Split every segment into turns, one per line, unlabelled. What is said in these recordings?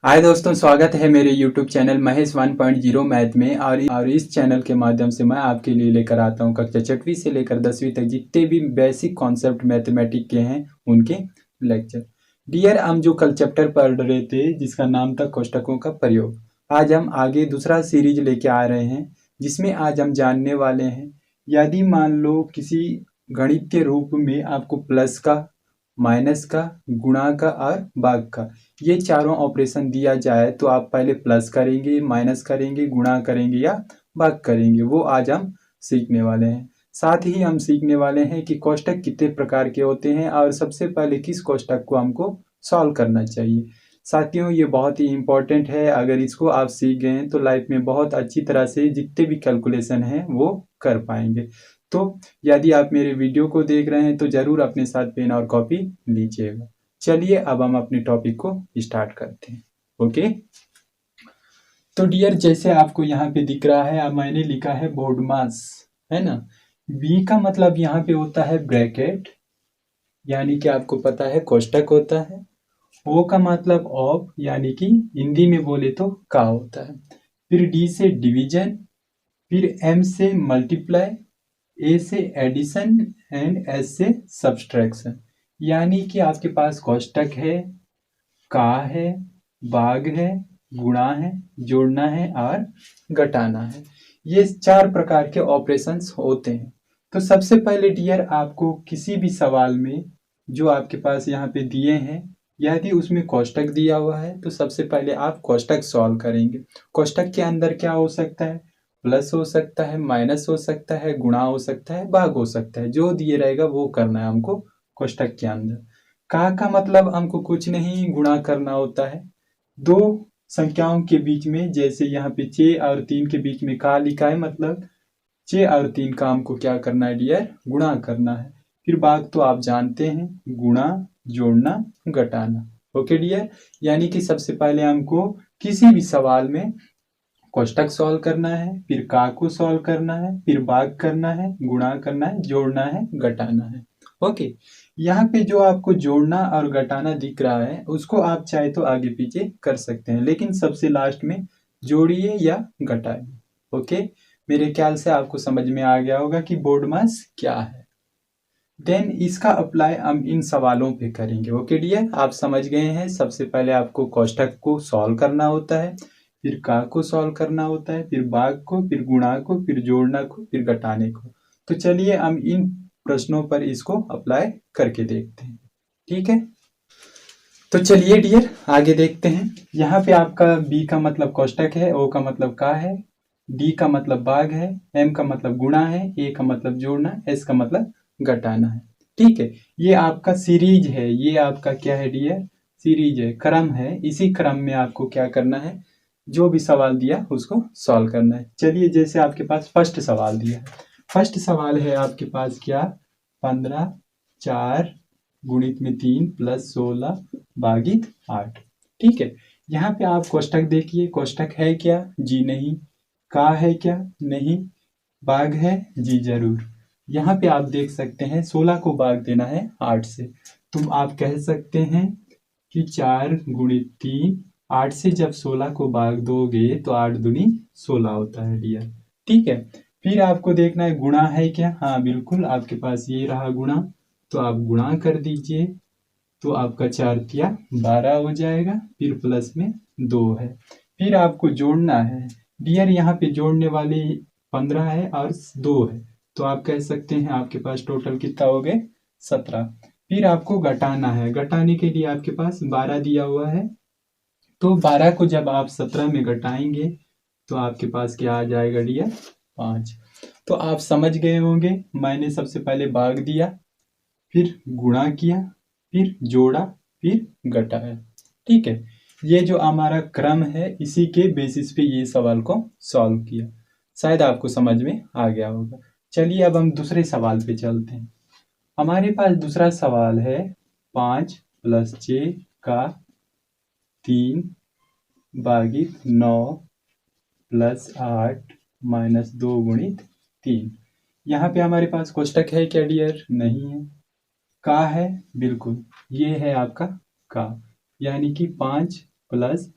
हाय दोस्तों, स्वागत है मेरे YouTube चैनल महेश 1.0 मैथ में। और इस चैनल के माध्यम से मैं आपके लिए लेकर आता हूं कक्षा 6वीं से लेकर 10वीं तक जितने भी बेसिक कॉन्सेप्ट मैथमेटिक के हैं उनके लेक्चर। डियर, हम जो कल चैप्टर पढ़ रहे थे जिसका नाम था कोष्ठकों का प्रयोग, आज हम आगे दूसरा सीरीज लेके आ रहे हैं जिसमें आज हम जानने वाले हैं यदि मान लो किसी गणित के रूप में आपको प्लस का, माइनस का, गुणा का और भाग का ये चारों ऑपरेशन दिया जाए तो आप पहले प्लस करेंगे, माइनस करेंगे, गुणा करेंगे या भाग करेंगे, वो आज हम सीखने वाले हैं। साथ ही हम सीखने वाले हैं कि कोष्ठक कितने प्रकार के होते हैं और सबसे पहले किस कोष्ठक को हमको सॉल्व करना चाहिए। साथियों, ये बहुत ही इम्पोर्टेंट है। अगर इसको आप सीख गए हैं तो लाइफ में बहुत अच्छी तरह से जितने भी कैलकुलेशन हैं वो कर पाएंगे। तो यदि आप मेरे वीडियो को देख रहे हैं तो ज़रूर अपने साथ पेन और कॉपी लीजिएगा। चलिए अब हम अपने टॉपिक को स्टार्ट करते हैं। ओके, तो डियर, जैसे आपको यहाँ पे दिख रहा है, अब मैंने लिखा है बोर्ड मास, है ना। बी का मतलब यहाँ पे होता है ब्रैकेट, यानी कि आपको पता है कोष्ठक होता है। ओ का मतलब ऑफ, यानी कि हिंदी में बोले तो का होता है। फिर डी से डिवीजन, फिर एम से मल्टीप्लाई, ए से एडिशन एंड एस से सब्सट्रैक्शन। यानी कि आपके पास कोष्ठक है, का है, भाग है, गुणा है, जोड़ना है और घटाना है। ये चार प्रकार के ऑपरेशंस होते हैं। तो सबसे पहले डियर, आपको किसी भी सवाल में जो आपके पास यहाँ पे दिए हैं यदि उसमें कोष्ठक दिया हुआ है तो सबसे पहले आप कोष्ठक सॉल्व करेंगे। कोष्ठक के अंदर क्या हो सकता है? प्लस हो सकता है, माइनस हो सकता है, गुणा हो सकता है, भाग हो सकता है। जो दिए रहेगा वो करना है हमको कोष्ठक के अंदर। का मतलब हमको कुछ नहीं, गुणा करना होता है दो संख्याओं के बीच में। जैसे यहाँ पे 6 और 3 के बीच में का लिखा है, मतलब 6 और 3 का हमको क्या करना है डियर? गुणा करना है। फिर भाग तो आप जानते हैं, गुणा, जोड़ना, घटाना। ओके डियर, यानी कि सबसे पहले हमको किसी भी सवाल में कोष्ठक सॉल्व करना है, फिर का को सॉल्व करना है, फिर भाग करना है, गुणा करना है, जोड़ना है, घटाना है। ओके, यहाँ पे जो आपको जोड़ना और घटाना दिख रहा है उसको आप चाहे तो आगे पीछे कर सकते हैं, लेकिन सबसे लास्ट में जोड़िए या घटाइए। ओके, मेरे ख्याल से आपको समझ में आ गया होगा कि बोर्ड मास क्या है। देन इसका अप्लाई हम इन सवालों पे करेंगे। ओके डियर, आप समझ गए हैं। सबसे पहले आपको कोष्ठक को सॉल्व करना होता है, फिर का को सॉल्व करना होता है, फिर भाग को, फिर गुणा को, फिर जोड़ना को, फिर घटाने को। तो चलिए हम इन प्रश्नों पर इसको अप्लाई करके देखते हैं। ठीक है, तो चलिए डियर आगे देखते हैं। यहाँ पे आपका बी का मतलब कोष्ठक है, ओ का मतलब का है, डी का मतलब भाग है, एम का मतलब गुणा है, ए का मतलब जोड़ना, एस का मतलब घटाना है। ठीक है, ये आपका सीरीज है। ये आपका क्या है डियर? सीरीज है, क्रम है। इसी क्रम में आपको क्या करना है? जो भी सवाल दिया उसको सॉल्व करना है। चलिए, जैसे आपके पास फर्स्ट सवाल दिया है। फर्स्ट सवाल है आपके पास क्या? 15 4 गुणित में 3 प्लस 16 भागित 8। ठीक है, यहाँ पे आप कोष्ठक देखिए। कोष्ठक है क्या? जी नहीं। का है क्या? नहीं। भाग है? जी जरूर। यहाँ पे आप देख सकते हैं 16 को भाग देना है 8 से। तुम आप कह सकते हैं कि 4 गुणित 3, 8 से जब 16 को भाग दोगे तो 8 दूनी 16 होता है डियर। ठीक है, फिर आपको देखना है गुणा है क्या? हाँ बिल्कुल, आपके पास ये रहा गुणा, तो आप गुणा कर दीजिए। तो आपका 4 तिया 12 हो जाएगा, फिर प्लस में 2 है। फिर आपको जोड़ना है डियर। यहाँ पे जोड़ने वाले 15 है और 2 है, तो आप कह सकते हैं आपके पास टोटल कितना हो गए? 17। फिर आपको घटाना है। घटाने के लिए आपके पास 12 दिया हुआ है, तो 12 को जब आप 17 में घटाएंगे तो आपके पास क्या आ जाएगा डियर? 5। तो आप समझ गए होंगे, मैंने सबसे पहले भाग दिया, फिर गुणा किया, फिर जोड़ा, फिर घटाया। ठीक है, ये जो हमारा क्रम है इसी के बेसिस पे ये सवाल को सॉल्व किया। शायद आपको समझ में आ गया होगा। चलिए अब हम दूसरे सवाल पे चलते हैं। हमारे पास दूसरा सवाल है 5 प्लस 6 का 3 भागित 9 प्लस 8 माइनस 2 गुणित 3। यहाँ पे हमारे पास कोष्ठक है क्या डियर? नहीं है। का है? बिल्कुल, ये है आपका का, यानी कि 5 प्लस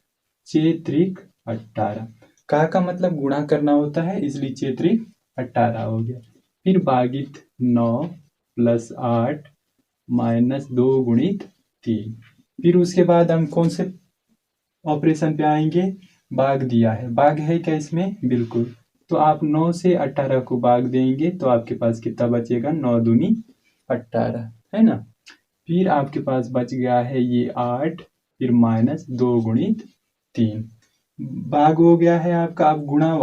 चेत्रिक 18। का मतलब गुणा करना होता है, इसलिए चेत्रिक 18 हो गया। फिर भागित 9 प्लस 8 माइनस 2 गुणित 3। फिर उसके बाद हम कौन से ऑपरेशन पे आएंगे? भाग दिया है, भाग है क्या इसमें? बिल्कुल। तो आप 9 से 18 को भाग देंगे तो आपके पास कितना बचेगा? 9 दूनी 18, है ना। फिर आपके पास बच गया है ये 8, फिर माइनस 2 गुणित 3। भाग हो गया है आपका। अब गुणा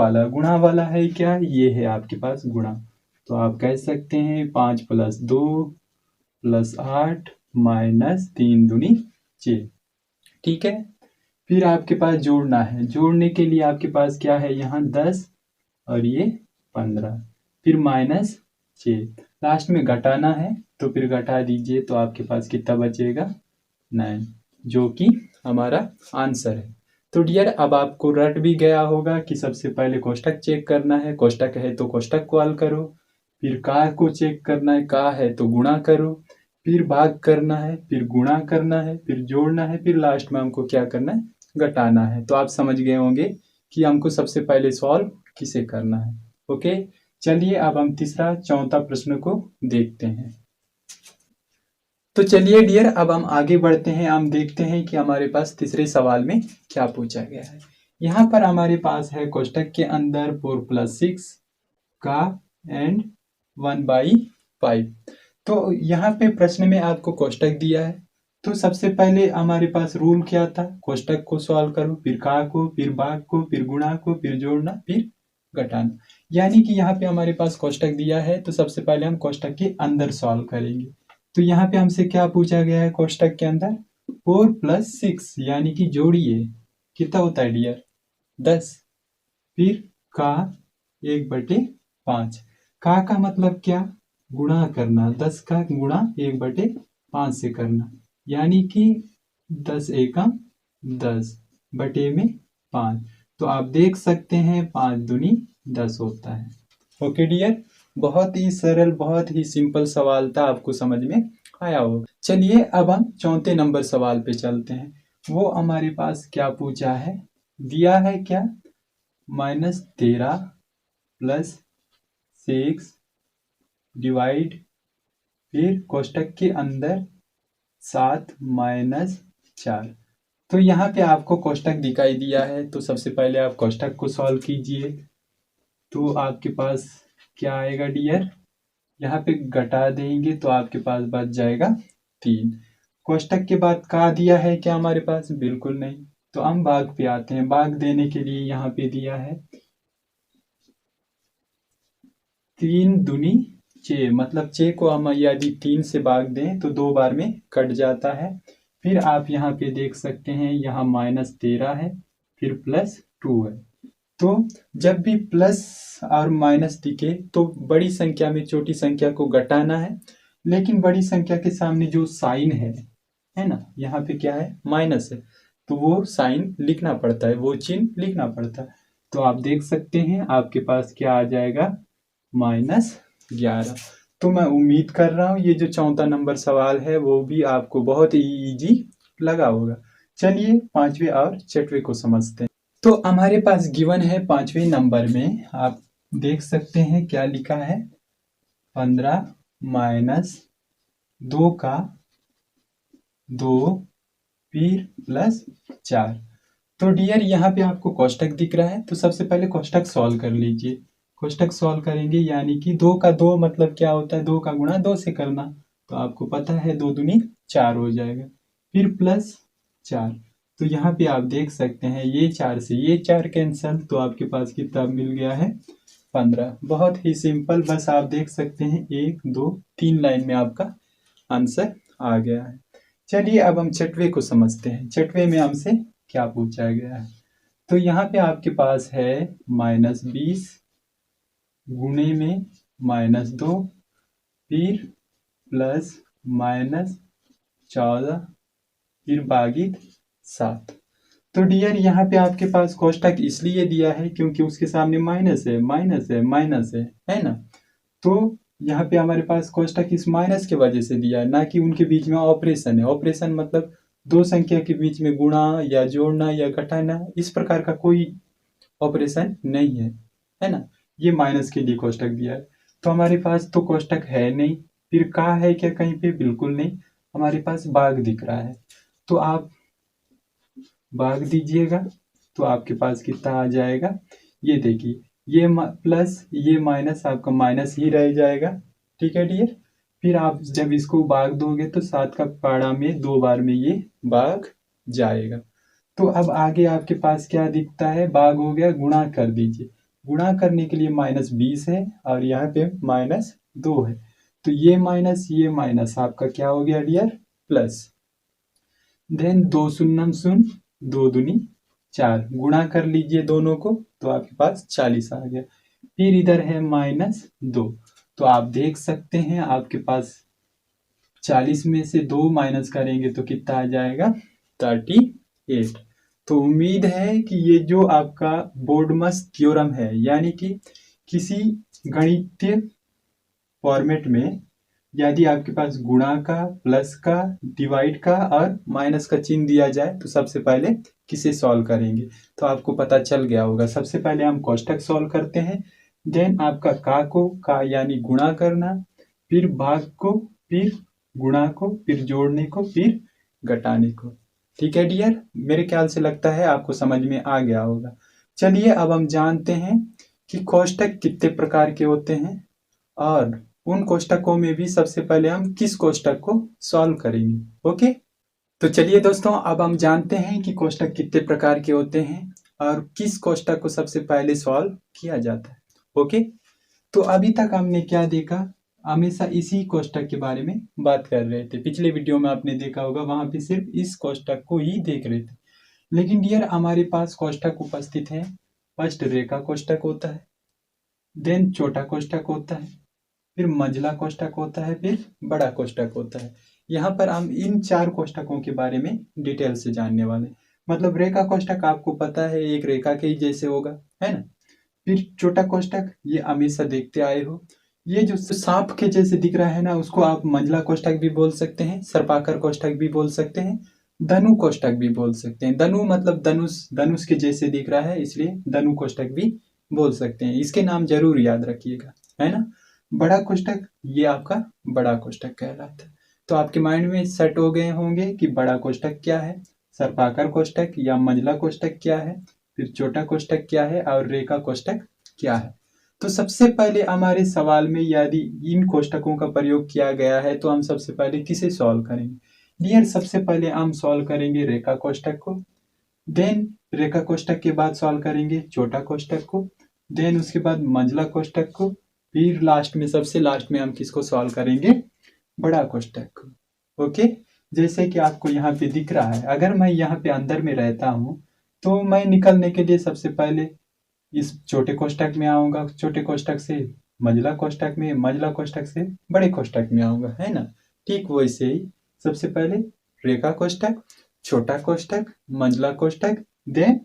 वाला है क्या? ये है आपके पास गुणा। तो आप कह सकते हैं 5 + 2 + 8 माइनस 3 दूनी 6। ठीक है। फिर आपके पास जोड़ना है। जोड़ने के लिए आपके पास क्या है? यहाँ 10 और ये 15, फिर माइनस 6। लास्ट में घटाना है तो फिर घटा दीजिए, तो आपके पास कितना बचेगा? 9, जो कि हमारा आंसर है। तो डियर, अब आपको रट भी गया होगा कि सबसे पहले कोष्टक चेक करना है। कोष्टक है तो कोष्टक को हल करो, फिर का को चेक करना है, का है तो गुणा करो, फिर भाग करना है, फिर गुणा करना है, फिर जोड़ना है, फिर लास्ट में हमको क्या करना है? घटाना है। तो आप समझ गए होंगे कि हमको सबसे पहले सॉल्व किसे करना है। ओके, चलिए अब हम तीसरा चौथा प्रश्न को देखते हैं। तो चलिए डियर, अब हम आगे बढ़ते हैं। हम देखते हैं कि हमारे पास तीसरे सवाल में क्या पूछा गया है। यहाँ पर हमारे पास है कोष्टक के अंदर 4 + 6 का एंड 1/5। तो यहाँ पे प्रश्न में आपको कोष्टक दिया है। तो सबसे पहले हमारे पास रूल क्या था? कोष्टक को सॉल्व करो, फिर का को, फिर भाग को, फिर गुणा को, फिर जोड़ना, फिर घटाना। यानी कि यहाँ पे हमारे पास कोष्टक दिया है तो सबसे पहले हम कोष्टक के अंदर सॉल्व करेंगे। तो यहाँ पे हमसे क्या पूछा गया है? कोष्टक के अंदर 4 + 6 यानी कि जोड़िए, कितना होता है डियर? 10। फिर का 1/5। का मतलब क्या? गुणा करना। 10 का गुणा 1/5 से करना, यानी कि 10 एकम 10 बटे में 5। तो आप देख सकते हैं 5 दूनी 10 होता है। ओके डियर, बहुत ही सरल, बहुत ही सिंपल सवाल था, आपको समझ में आया होगा। चलिए अब हम चौथे नंबर सवाल पे चलते हैं। वो हमारे पास क्या पूछा है? दिया है क्या? -13 + 6 डिवाइड, फिर कोष्टक के अंदर 7 - 4। तो यहाँ पे आपको कोष्टक दिखाई दिया है, तो सबसे पहले आप कोष्टक को सॉल्व कीजिए। तो आपके पास क्या आएगा डियर? यहाँ पे घटा देंगे तो आपके पास बच जाएगा 3। कोष्टक के बाद का दिया है क्या हमारे पास? बिल्कुल नहीं। तो हम भाग पे आते हैं। भाग देने के लिए यहाँ पे दिया है 3 दूनी 6, मतलब 6 को हम यदि 3 से भाग दें तो 2 बार में कट जाता है। फिर आप यहाँ पे देख सकते हैं, यहाँ -13 है, फिर +2 है। तो जब भी प्लस और माइनस दिखे तो बड़ी संख्या में छोटी संख्या को घटाना है, लेकिन बड़ी संख्या के सामने जो साइन है ना, यहाँ पे क्या है? माइनस है, तो वो साइन लिखना पड़ता है, वो चिन्ह लिखना पड़ता है। तो आप देख सकते हैं आपके पास क्या आ जाएगा? -11। तो मैं उम्मीद कर रहा हूँ ये जो चौथा नंबर सवाल है वो भी आपको बहुत ही इजी लगा होगा। चलिए पांचवें और छठवें को समझते हैं। तो हमारे पास गिवन है पांचवें नंबर में, आप देख सकते हैं क्या लिखा है? 15 - 2 का 2 फिर +4। तो डियर यहाँ पे आपको कोष्टक दिख रहा है, तो सबसे पहले कोष्टक सॉल्व कर लीजिए। कोष्टक सॉल्व करेंगे यानी कि 2 का 2 मतलब क्या होता है? 2 का गुणा 2 से करना। तो आपको पता है 2 दूनी 4 हो जाएगा, फिर +4। तो यहाँ पे आप देख सकते हैं ये 4 से ये 4 कैंसल, तो आपके पास कितना मिल गया है? 15। बहुत ही सिंपल, बस आप देख सकते हैं 1 2 3 लाइन में आपका आंसर आ गया है। चलिए अब हम छठवें को समझते हैं। छठवें में हमसे क्या पूछा गया है? तो यहाँ पे आपके पास है -20 गुणे में -2 फिर +-14 फिर भागित 7। तो डियर यहाँ पे आपके पास कोष्टक इसलिए दिया है क्योंकि उसके सामने माइनस है, माइनस है, माइनस है ना। तो यहाँ पे हमारे पास कोष्टक इस माइनस के वजह से दिया है, ना कि उनके बीच में ऑपरेशन है। ऑपरेशन मतलब दो संख्या के बीच में गुणा या जोड़ना या घटाना इस प्रकार का कोई ऑपरेशन नहीं है ना। ये माइनस के लिए कोष्टक दिया है, तो हमारे पास तो कोष्टक है नहीं, फिर कहाँ है क्या कहीं पे? बिल्कुल नहीं, हमारे पास भाग दिख रहा है, तो आप भाग दीजिएगा तो आपके पास कितना आ जाएगा, ये देखिए, ये प्लस ये माइनस आपका माइनस ही रह जाएगा। ठीक है डियर, फिर आप जब इसको भाग दोगे तो 7 का पाड़ा में 2 बार में ये भाग जाएगा। तो अब आगे आपके पास क्या दिखता है? भाग हो गया, गुणा कर दीजिए। गुणा करने के लिए -20 है और यहाँ पे -2 है, तो ये माइनस आपका क्या हो गया डियर? प्लस। देन 2 शून्यम शून्य 2 दूनी 4, गुणा कर लीजिए दोनों को तो आपके पास 40 आ गया। फिर इधर है -2, तो आप देख सकते हैं आपके पास 40 में से 2 माइनस करेंगे तो कितना आ जाएगा? 38। तो उम्मीद है कि ये जो आपका बोर्डमस थ्योरम है, यानी कि किसी गणितीय फॉर्मेट में यदि आपके पास गुणा का, प्लस का, डिवाइड का और माइनस का चिन्ह दिया जाए तो सबसे पहले किसे सॉल्व करेंगे, तो आपको पता चल गया होगा। सबसे पहले हम कोष्टक सॉल्व करते हैं, देन आपका का यानी गुणा करना, फिर भाग को, फिर गुणा को, फिर जोड़ने को, फिर घटाने को। ठीक है डियर, मेरे ख्याल से लगता है आपको समझ में आ गया होगा। चलिए अब हम जानते हैं कि कोष्टक कितने प्रकार के होते हैं और उन कोष्टकों में भी सबसे पहले हम किस कोष्टक को सॉल्व करेंगे। ओके, तो चलिए दोस्तों अब हम जानते हैं कि कोष्टक कितने प्रकार के होते हैं और किस कोष्टक को सबसे पहले सॉल्व किया जाता है। ओके, तो अभी तक हमने क्या देखा? हमेशा इसी कोष्टक के बारे में बात कर रहे थे। पिछले वीडियो में आपने देखा होगा, वहां पे सिर्फ इस कोष्टक को ही देख रहे थे। लेकिन डियर हमारे पास कोष्टक उपस्थित है। फर्स्ट रेखा कोष्टक होता है, देन छोटा कोष्टक होता है, फिर मंझला कोष्टक होता है, फिर बड़ा कोष्टक होता है। यहाँ पर हम इन 4 कोष्टकों के बारे में डिटेल से जानने वाले। मतलब रेखा कोष्टक आपको पता है एक रेखा के ही जैसे होगा, है ना। फिर छोटा कोष्टक ये हमेशा देखते आए हो, ये जो सांप के जैसे दिख रहा है ना, उसको आप मंझला कोष्टक भी बोल सकते हैं, सर्पाकार कोष्टक भी बोल सकते हैं, धनु कोष्टक भी बोल सकते हैं। धनु मतलब धनुष, धनुष के जैसे दिख रहा है इसलिए धनु कोष्टक भी बोल सकते हैं। इसके नाम जरूर याद रखिएगा, है ना। बड़ा कोष्टक ये आपका बड़ा कोष्टक कहलाता है। तो आपके माइंड में सेट हो गए होंगे कि बड़ा कोष्टक क्या है, सर्पाकार कोष्टक या मंझला कोष्टक क्या है, फिर छोटा कोष्टक क्या है और रेखा कोष्टक क्या है। तो सबसे पहले हमारे सवाल में यदि इन कोष्टकों का प्रयोग किया गया है तो हम सबसे पहले किसे सॉल्व करेंगे? डियर सबसे पहले हम सॉल्व करेंगे रेखा कोष्टक को, देन रेखा कोष्टक के बाद सॉल्व करेंगे छोटा कोष्टक को, देन उसके बाद मंझला कोष्टक को, फिर लास्ट में सबसे लास्ट में हम किसको सॉल्व करेंगे? बड़ा कोष्टक को। ओके, जैसे कि आपको यहाँ पे दिख रहा है, अगर मैं यहाँ पे अंदर में रहता हूँ तो मैं निकलने के लिए सबसे पहले इस छोटे कोष्टक में आऊंगा, छोटे कोष्टक से मंझला कोष्टक में, मंझला कोष्टक से बड़े कोष्टक में आऊंगा, है ना। ठीक वैसे ही सबसे पहले रेखा कोष्टक, छोटा कोष्टक, मंझला कोष्टक, देन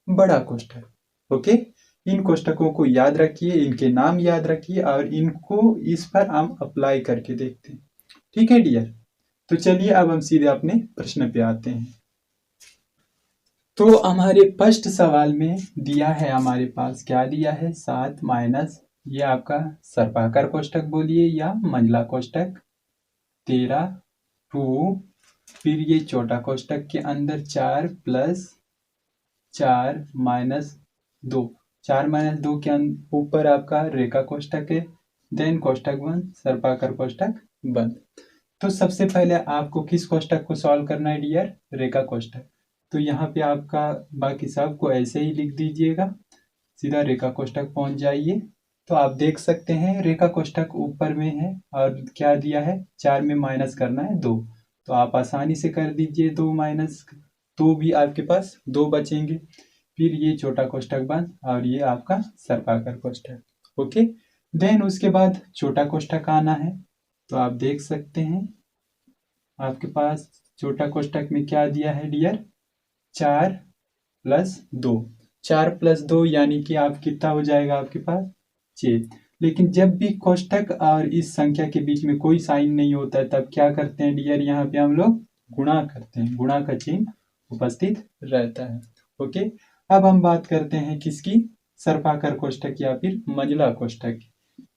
बड़ा कोष्टक। ओके, इन कोष्टकों को याद रखिए, इनके नाम याद रखिए और इनको इस पर हम अप्लाई करके देखते हैं। ठीक है डियर, तो चलिए अब हम सीधे अपने प्रश्न पे आते हैं। तो हमारे फर्स्ट सवाल में दिया है, हमारे पास क्या दिया है? 7 माइनस ये आपका सर्पाकार कोष्टक बोलिए या मंझला कोष्टक, 13 2, फिर ये छोटा कोष्टक के अंदर 4 प्लस 4 माइनस 2, 4 माइनस 2 के ऊपर आपका रेखा कोष्टक है, देन कोष्टक बंद, सर्पाकार कोष्टक बंद। तो सबसे पहले आपको किस कोष्टक को सॉल्व करना है डियर? रेखा कोष्टक। तो यहाँ पे आपका बाकी सब को ऐसे ही लिख दीजिएगा, सीधा रेखा कोष्टक पहुंच जाइए। तो आप देख सकते हैं रेखा कोष्टक ऊपर में है और क्या दिया है? 4 में माइनस करना है 2, तो आप आसानी से कर दीजिए 2 माइनस, तो भी आपके पास 2 बचेंगे। फिर ये छोटा कोष्टक बंद और ये आपका सर्पाकार कोष्टक। ओके, देन उसके बाद छोटा कोष्टक आना है। तो आप देख सकते हैं आपके पास छोटा कोष्टक में क्या दिया है डियर? 4 प्लस 2, 4 प्लस 2 यानी कि आप कितना हो जाएगा आपके पास? 6। लेकिन जब भी कोष्टक और इस संख्या के बीच में कोई साइन नहीं होता है तब क्या करते हैं डियर? यहाँ पे हम लोग गुणा करते हैं, गुणा का चिन्ह उपस्थित रहता है। ओके, अब हम बात करते हैं किसकी, सर्पाकार कोष्ठक या फिर मंझला कोष्ठक।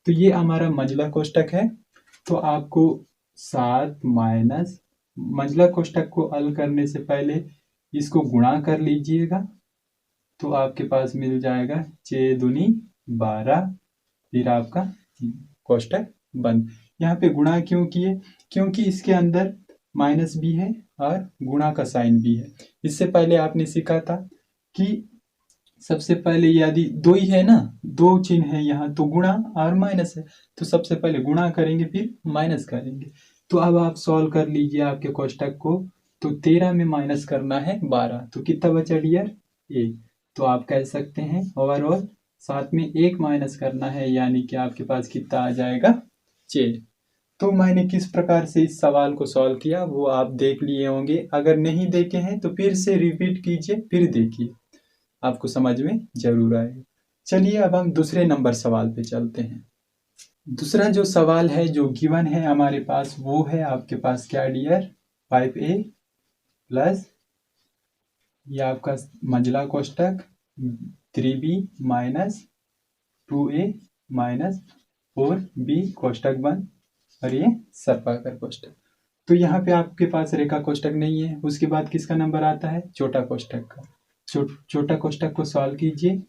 तो ये हमारा मंझला कोष्ठक है। तो आपको 7 माइनस मंझला कोष्ठक को हल करने से पहले इसको गुणा कर लीजिएगा, तो आपके पास मिल जाएगा 6 दूनी 12, फिर आपका कोष्ठक बंद। यहाँ पे गुणा क्यों किए, क्योंकि इसके अंदर माइनस भी है और गुणा का साइन भी है। इससे पहले आपने सीखा था कि सबसे पहले यदि दो ही है ना, दो चिन्ह है यहाँ, तो गुणा और माइनस है, तो सबसे पहले गुणा करेंगे फिर माइनस करेंगे। तो अब आप सॉल्व कर लीजिए आपके कोष्ठक को। तो 13 में माइनस करना है 12, तो कितना बचा डियर, 1। तो आप कह सकते हैं ओवरऑल 7 में 1 माइनस करना है, यानी कि आपके पास कितना आ जाएगा, 6। तो मैंने किस प्रकार से इस सवाल को सॉल्व किया वो आप देख लिए होंगे। अगर नहीं देखे हैं तो फिर से रिपीट कीजिए, फिर देखिए, आपको समझ में जरूर आएगा। चलिए अब हम दूसरे नंबर सवाल पे चलते हैं। दूसरा जो सवाल है जो गिवन है हमारे पास, वो है आपके पास क्या डियर, 5a प्लस ये आपका मंझला कोष्ठक 3b minus 2a minus 4b कोष्ठक बंद, और ये सर्पाकार कोष्ठक। तो यहाँ पे आपके पास रेखा कोष्ठक नहीं है। उसके बाद किसका नंबर आता है, छोटा कोष्ठक का। छोटा कोष्ठक को सॉल्व कीजिए।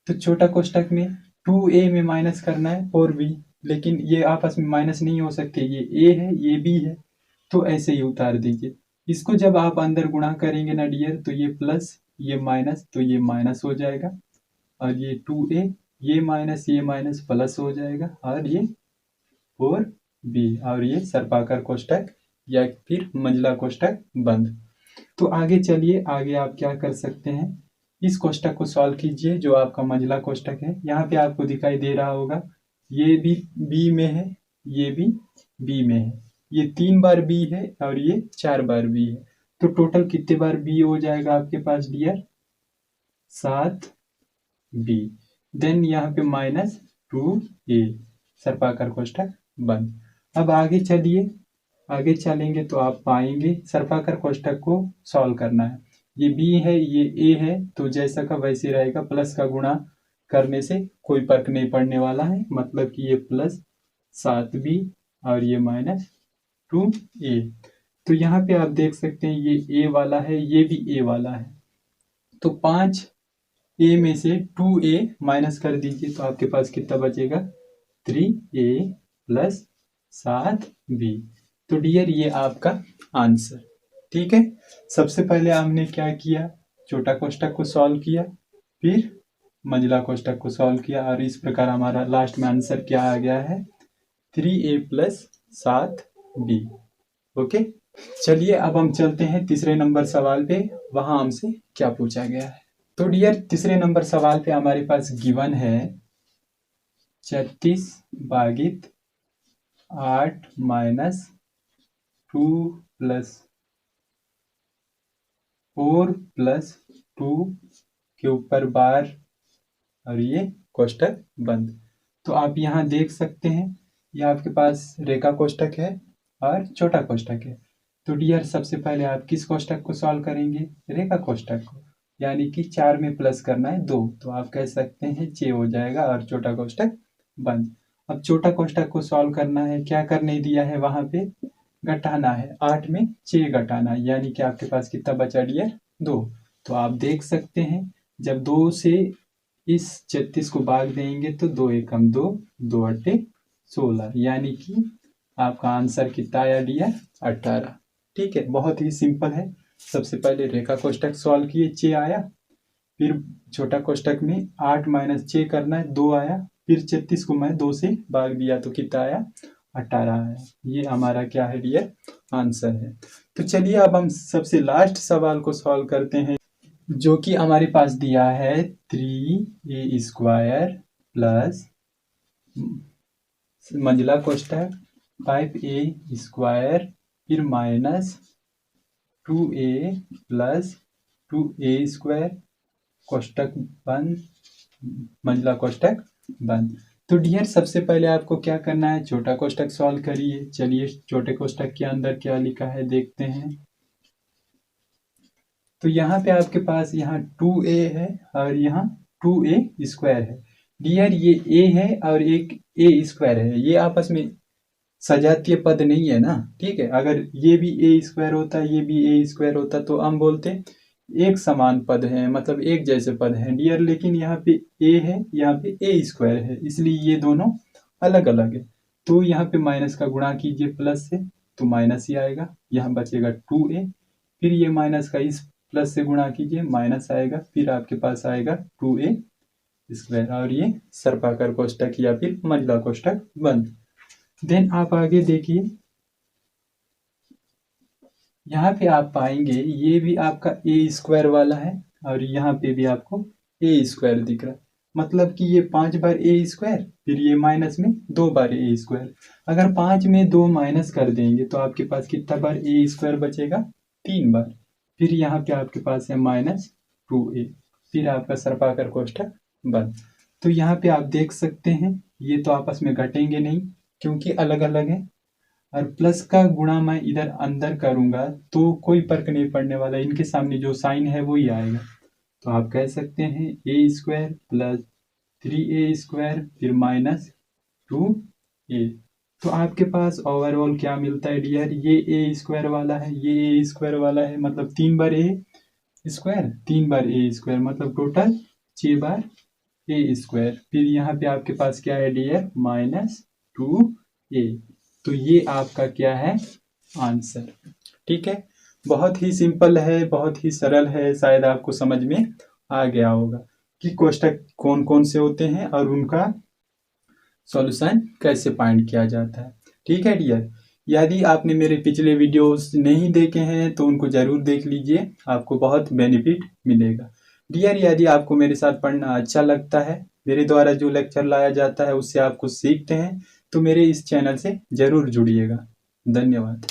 तो छोटा कोष्ठक में 2a में माइनस करना है 4b, लेकिन ये आपस में माइनस नहीं हो सकते, ये a है ये b है, तो ऐसे ही उतार दीजिए। इसको जब आप अंदर गुणा करेंगे ना डियर, तो ये प्लस ये माइनस, तो ये माइनस हो जाएगा, और ये 2a ये माइनस प्लस हो जाएगा, और ये 4b, और ये सर्पाकार कोष्ठक या फिर मंझला कोष्ठक बंद। तो आगे चलिए, आगे आप क्या कर सकते हैं, इस कोष्ठक को सॉल्व कीजिए जो आपका मंझला कोष्ठक है। यहाँ पे आपको दिखाई दे रहा होगा, ये भी बी में है, ये भी बी में है, ये 3 बार बी है और ये 4 बार बी है। तो टोटल कितने बार बी हो जाएगा आपके पास डियर, 7 बी। देन यहाँ पे माइनस 2a, सर्पाकार कोष्ठक बंद। अब आगे चलिए, आगे चलेंगे तो आप पाएंगे सर्पाकार कोष्ठक को सॉल्व करना है। ये बी है ये ए है, तो जैसा का वैसे रहेगा, प्लस का गुणा करने से कोई फर्क नहीं पड़ने वाला है, मतलब कि ये प्लस 7b और ये माइनस 2a। तो यहाँ पे आप देख सकते हैं ये a वाला है ये भी a वाला है, तो 5a में से 2a माइनस कर दीजिए, तो आपके पास कितना बचेगा, 3a प्लस 7b। तो डियर ये आपका आंसर, ठीक है। सबसे पहले हमने क्या किया, छोटा कोष्ठक को सॉल्व किया, फिर मंझला कोष्ठक को सॉल्व किया, और इस प्रकार हमारा लास्ट में आंसर क्या आ गया है, 3a प्लस 7b। ओके, चलिए अब हम चलते हैं तीसरे नंबर सवाल पे, वहां हमसे क्या पूछा गया है। तो डियर तीसरे नंबर सवाल पे हमारे पास गिवन है 36 भागित 8 माइनस 2 प्लस 4 प्लस 2 के ऊपर बार, और ये कोष्ठक बंद। तो आप यहाँ देख सकते हैं ये आपके पास रेखा कोष्ठक है और छोटा कोष्ठक है। तो डियर सबसे पहले आप किस कोष्ठक को सॉल्व करेंगे, रेखा कोष्ठक को, यानी कि 4 में प्लस करना है 2, तो आप कह सकते हैं 6 हो जाएगा और छोटा कोष्ठक बंद। अब छोटा कोष्ठक को सॉल्व करना है, क्या करने दिया है वहां पे, घटाना है, 8 में 6 घटाना, यानी कि आपके पास कितना बचा डियर, 2। तो आप देख सकते हैं जब 2 से इस 36 को भाग देंगे तो 2 एकम 2, 2 अट्ठे 16, यानी कि आपका आंसर कितना आया डियर, 18। ठीक है, बहुत ही सिंपल है। सबसे पहले रेखा कोष्ठक सॉल्व किए, 6 आया, फिर छोटा कोष्ठक में 8 माइनस 6 करना है, 2 आया, फिर 36 को मैं 2 से भाग दिया तो कितना आया, 18 आया। ये हमारा क्या है डियर, आंसर है। तो चलिए अब हम सबसे लास्ट सवाल को सॉल्व करते हैं, जो कि हमारे पास दिया है 3a स्क्वायर प्लस मंझला कोष्ठक 5a स्क्वायर, फिर minus 2a plus 2a square, कोष्ठक बंद, मंझला कोष्ठक बंद। तो डियर सबसे पहले आपको क्या करना है, छोटा कोष्ठक सॉल्व करिए। चलिए छोटे कोष्ठक के अंदर क्या लिखा है देखते हैं। तो यहाँ पे आपके पास यहाँ 2a है और यहाँ 2a स्क्वायर है। डियर ये a है और एक a स्क्वायर है, ये आपस में सजातीय पद नहीं है ना, ठीक है। अगर ये भी a स्क्वायर होता, ये भी a स्क्वायर होता तो हम बोलते एक समान पद है, मतलब एक जैसे पद हैं डियर। लेकिन यहाँ पे a है, यहाँ पे a स्क्वायर है, इसलिए ये दोनों अलग अलग है। तो यहाँ पे माइनस का गुणा कीजिए प्लस से, तो माइनस ही आएगा। यहाँ बचेगा 2a, फिर ये माइनस का इस प्लस से गुणा कीजिए, माइनस आएगा, फिर आपके पास आएगा 2a स्क्वायर, और ये सर्पाकार कोष्ठक या फिर महिला कोष्ठक बंद। देन आप आगे देखिए, यहाँ पे आप पाएंगे ये भी आपका a स्क्वायर वाला है और यहाँ पे भी आपको a स्क्वायर दिख रहा है, मतलब कि ये 5 बार a स्क्वायर, फिर ये माइनस में 2 बार a स्क्वायर। अगर 5 में 2 माइनस कर देंगे तो आपके पास कितना बार a स्क्वायर बचेगा, 3 बार। फिर यहाँ पे आपके पास है -2a, फिर आपका सर्पाकार कोष्ठक बंद। तो यहाँ पे आप देख सकते हैं ये तो आपस में घटेंगे नहीं क्योंकि अलग अलग है, और प्लस का गुणा मैं इधर अंदर करूंगा तो कोई फर्क नहीं पड़ने वाला, इनके सामने जो साइन है वही आएगा। तो आप कह सकते हैं a square plus 3a square फिर -2a। तो आपके पास ओवरऑल क्या मिलता है डियर, ये a स्क्वायर वाला है, ये a स्क्वायर वाला है, मतलब 3 बार a square, 3 bar a square, मतलब टोटल 6 बार a स्क्वायर। फिर यहाँ पे आपके पास क्या है डियर, -2a। तो ये आपका क्या है आंसर, ठीक है। बहुत ही सिंपल है, बहुत ही सरल है, शायद आपको समझ में आ गया होगा कि कोष्ठक कौन कौन से होते हैं और उनका सॉल्यूशन कैसे फाइंड किया जाता है, ठीक है डियर। यदि आपने मेरे पिछले वीडियोस नहीं देखे हैं तो उनको ज़रूर देख लीजिए, आपको बहुत बेनिफिट मिलेगा। डियर यदि आपको मेरे साथ पढ़ना अच्छा लगता है, मेरे द्वारा जो लेक्चर लाया जाता है उससे आप कुछ सीखते हैं, तो मेरे इस चैनल से ज़रूर जुड़िएगा। धन्यवाद।